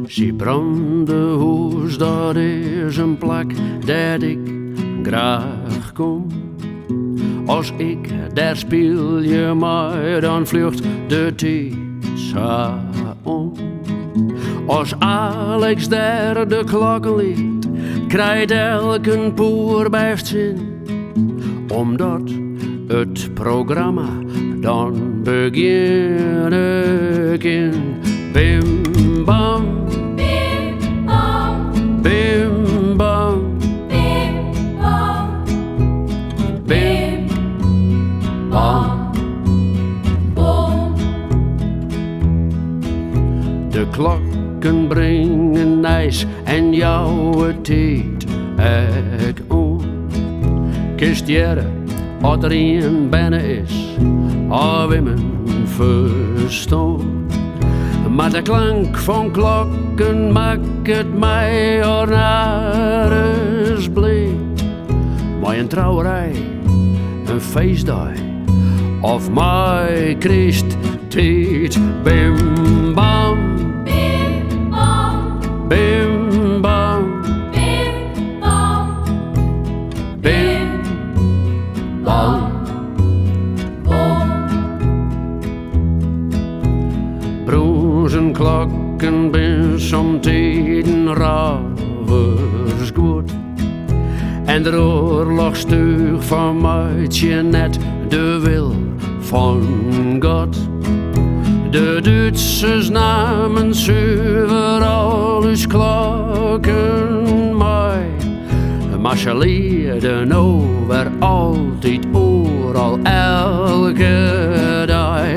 Zie brande hoes, dat is een plek dat ik graag kom. Als ik daar speel je mij, dan vlucht de tijd om. Als Alex daar de klokken liet, krijgt elke poer best zin. Omdat het programma dan begin ik in. Bim bam, Bim bam, bim bam, bim bam, bim bam. bom. De klokken brengen ijs en jouw tijd ik om. Kist jere, als er een binnen is, hou in mijn verstand. Maar de klank van klokken maakt het mij naar eens bleed. Maar een trouwerij, een feestdag, of mij Christ tijd. Bim bam, Bim bam, bim bam, bim bam, bim bam. bom. Brozen klokken ben somtijden ravers goed. En de oorlogstuig vermaait je net de wil van God. De Duitsers namen zuiver al uw klokken mij. Maar ze leerden over altijd, overal, elke dag.